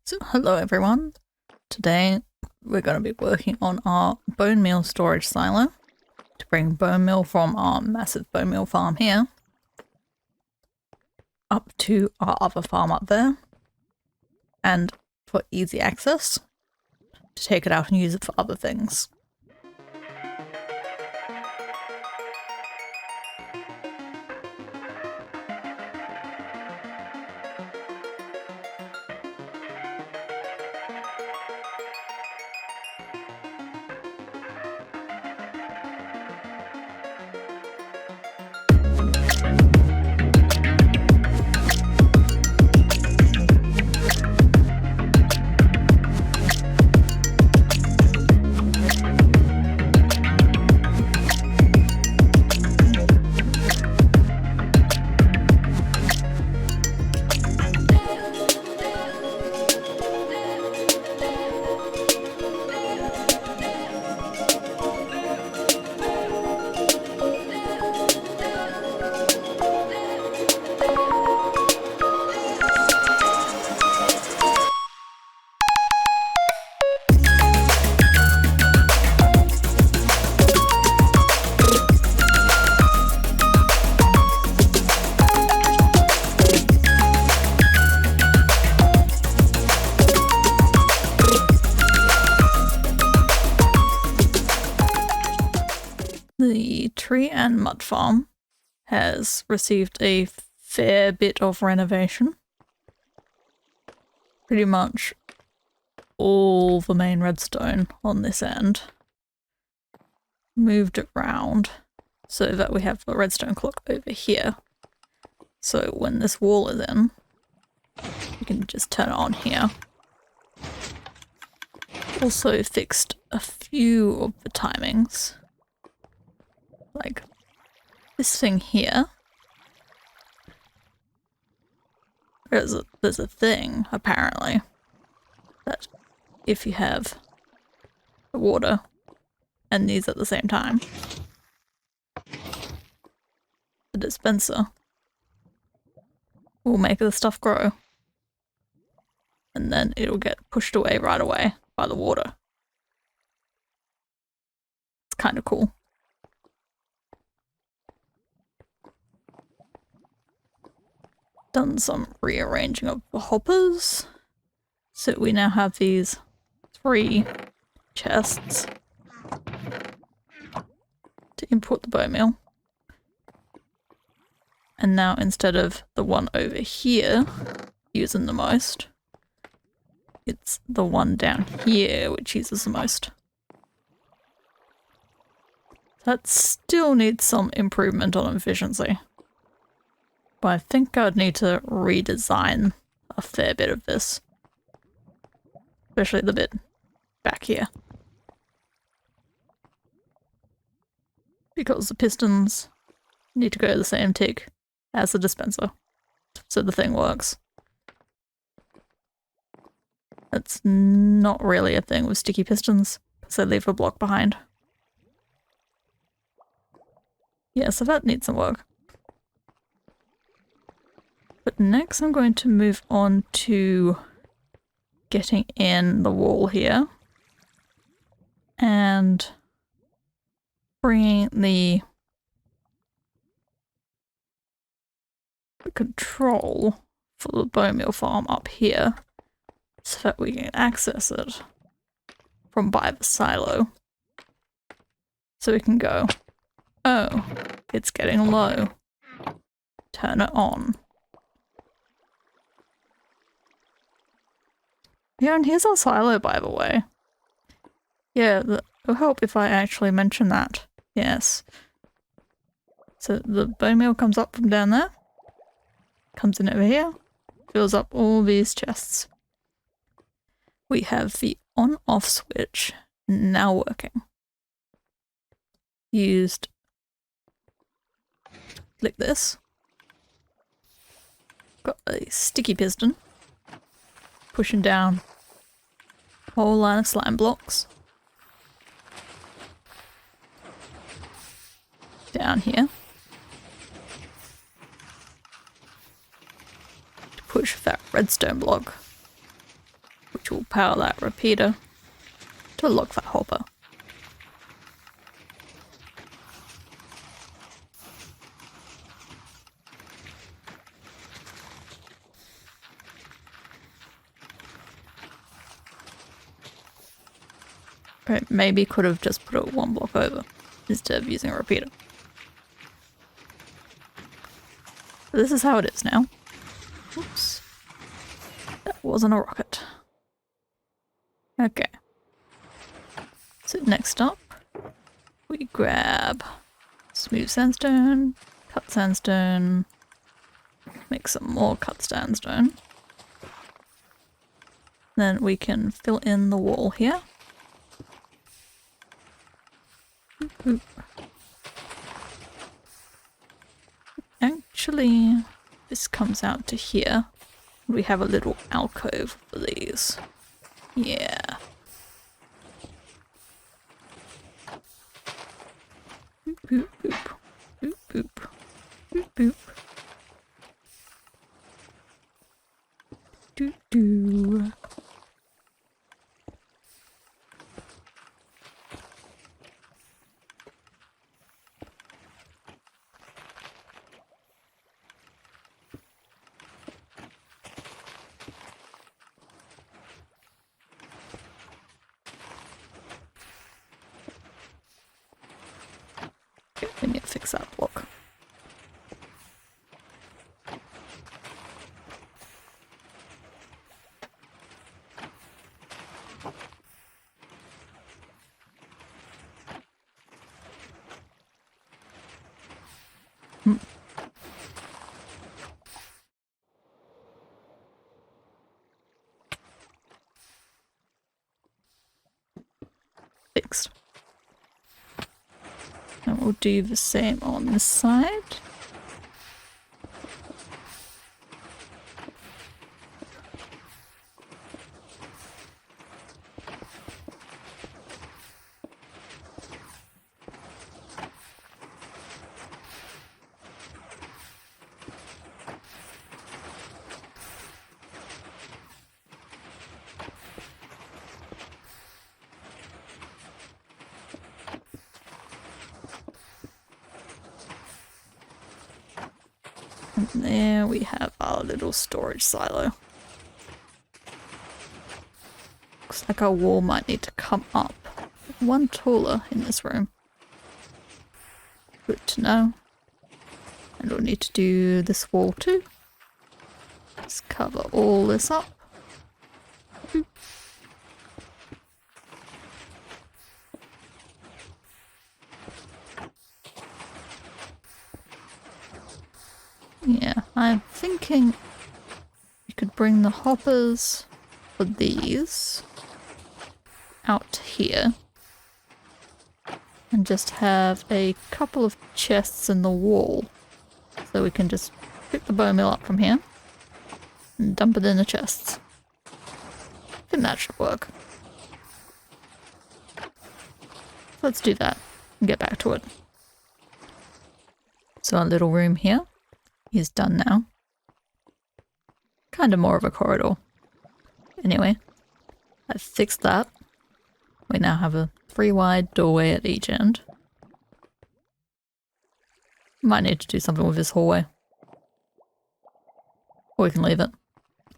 So hello everyone, today we're going to be working on our bone meal storage silo to bring bone meal from our massive bone meal farm here up to our other farm up there, and for easy access to take it out and use it for other things. The tree and mud farm has received a fair bit of renovation. Pretty much all the main redstone on this end moved around so that we have the redstone clock over here. So when this wall is in, you can just turn it on here. Also fixed a few of the timings. Like this thing here. There's a thing, apparently, that if you have the water and these at the same time, the dispenser will make the stuff grow. And then it'll get pushed away right away by the water. It's kind of cool. Done some rearranging of the hoppers, so we now have these 3 chests to import the bone meal. And now instead of the one over here using the most, it's the one down here which uses the most. That still needs some improvement on efficiency. But I think I'd need to redesign a fair bit of this. Especially the bit back here. Because the pistons need to go to the same tick as the dispenser. So the thing works. That's not really a thing with sticky pistons, because they leave a block behind. Yeah, so that needs some work. But next I'm going to move on to getting in the wall here and bringing the control for the bone meal farm up here so that we can access it from by the silo. So we can go, oh, it's getting low. Turn it on. Yeah, and here's our silo, by the way. Yeah, it'll help if I actually mention that. Yes. So the bone meal comes up from down there, comes in over here, fills up all these chests. We have the on-off switch now working. Used like this. Got a sticky piston pushing down a whole line of slime blocks down here to push that redstone block which will power that repeater to lock that hopper. Right, maybe could have just put it one block over instead of using a repeater. But this is how it is now. Oops. That wasn't a rocket. Okay. So next up, we grab smooth sandstone, cut sandstone, make some more cut sandstone. Then we can fill in the wall here. Oop. Actually, this comes out to here. We have a little alcove for these. Yeah. Boop, boop, boop. Boop, boop. Boop, boop. Doo doo. Okay, we need to fix that block. Fixed. And we'll do the same on this side. And there we have our little storage silo. Looks like our wall might need to come up one taller in this room. Good to know. And we'll need to do this wall too. Let's cover all this up. Boop. Yeah, I'm thinking you could bring the hoppers for these out here and just have a couple of chests in the wall so we can just pick the bone meal up from here and dump it in the chests. I think that should work. Let's do that and get back to it. So our little room here is done now. Kind of more of a corridor. Anyway, I've fixed that. We now have a 3 wide doorway at each end. Might need to do something with this hallway. Or we can leave it.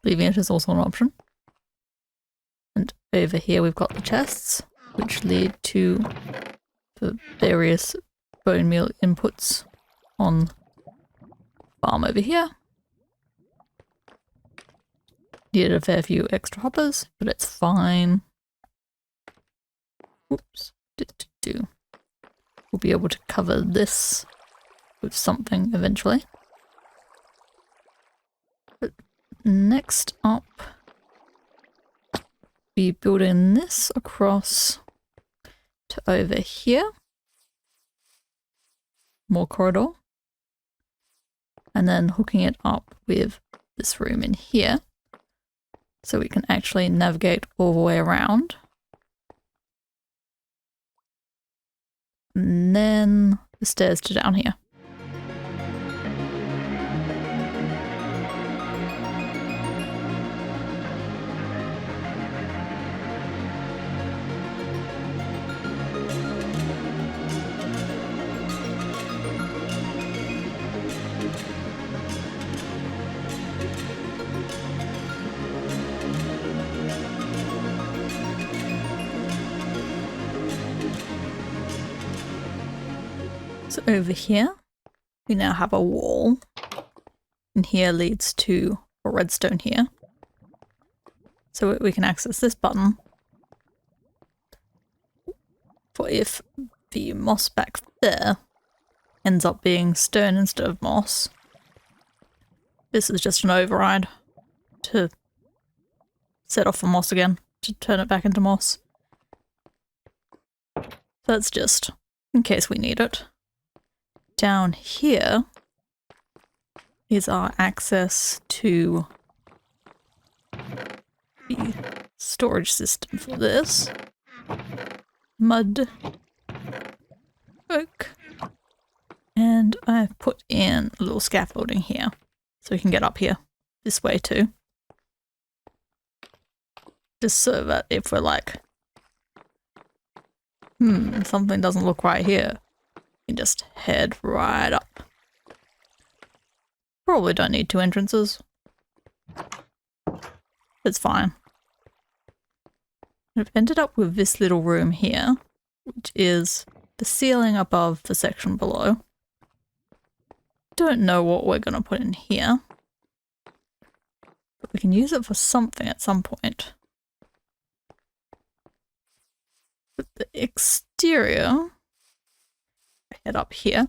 Leaving it is also an option. And over here we've got the chests, which lead to the various bone meal inputs on farm over here. Needed a fair few extra hoppers, but it's fine. Whoops. We'll be able to cover this with something eventually. But next up, be building this across to over here. More corridor. And then hooking it up with this room in here so we can actually navigate all the way around. And then the stairs to down here. So over here, we now have a wall. And here leads to a redstone here. So we can access this button for if the moss back there ends up being stone instead of moss. This is just an override to set off the moss again, to turn it back into moss. That's just in case we need it. Down here is our access to the storage system for this. Mud, oak, and I've put in a little scaffolding here so we can get up here this way too. Just so that if we're like, something doesn't look right here, you can just head right up. Probably don't need 2 entrances. It's fine. I've ended up with this little room here, which is the ceiling above the section below. Don't know what we're going to put in here, but we can use it for something at some point. But the exterior, head up here.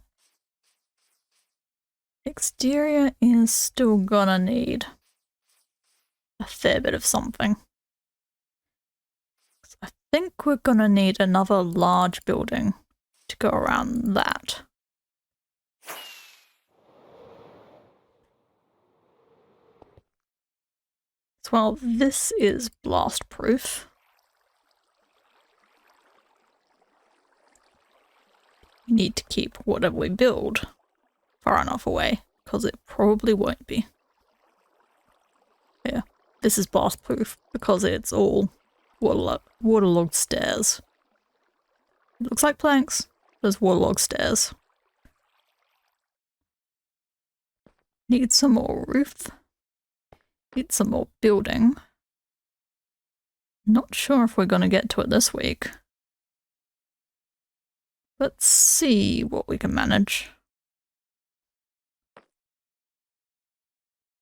Exterior is still gonna need a fair bit of something. So I think we're gonna need another large building to go around that. So while this is blast proof, we need to keep whatever we build far enough away, because it probably won't be. Yeah, this is blast proof because it's all waterlogged stairs. It looks like planks, but it's waterlogged stairs. Need some more roof. Need some more building. Not sure if we're going to get to it this week. Let's see what we can manage.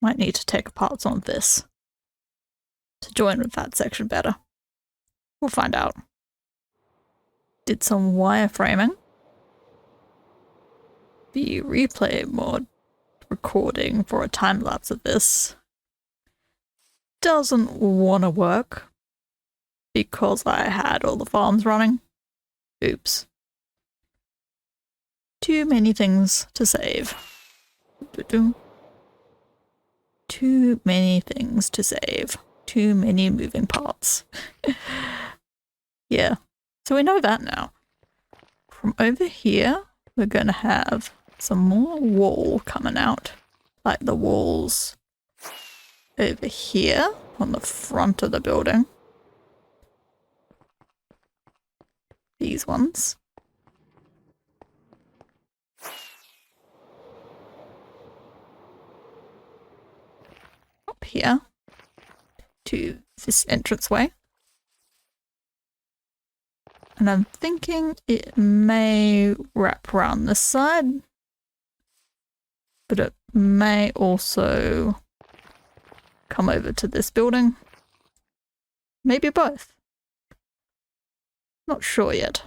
Might need to take apart some of this to join with that section better. We'll find out. Did some wireframing. The replay mod recording for a time lapse of this doesn't want to work because I had all the farms running. Oops. Too many things to save. Too many things to save. Too many moving parts. Yeah, so we know that now. From over here, we're going to have some more wall coming out. Like the walls over here on the front of the building. These ones. Up here to this entranceway. And I'm thinking it may wrap around this side, but it may also come over to this building. Maybe both. Not sure yet.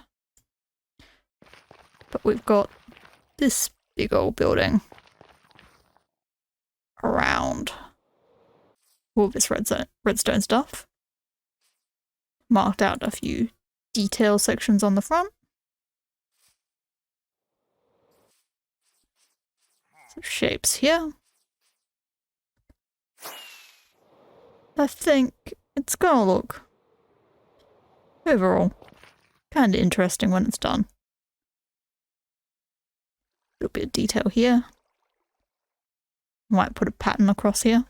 But we've got this big old building around all this redstone stuff. Marked out a few detail sections on the front. Some shapes here. I think it's gonna look overall kind of interesting when it's done. A little bit of detail here. Might put a pattern across here.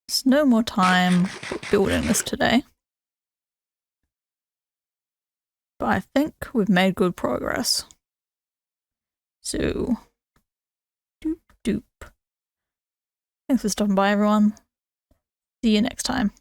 There's no more time for building this today. But I think we've made good progress. So, doop doop. Thanks for stopping by, everyone. See you next time.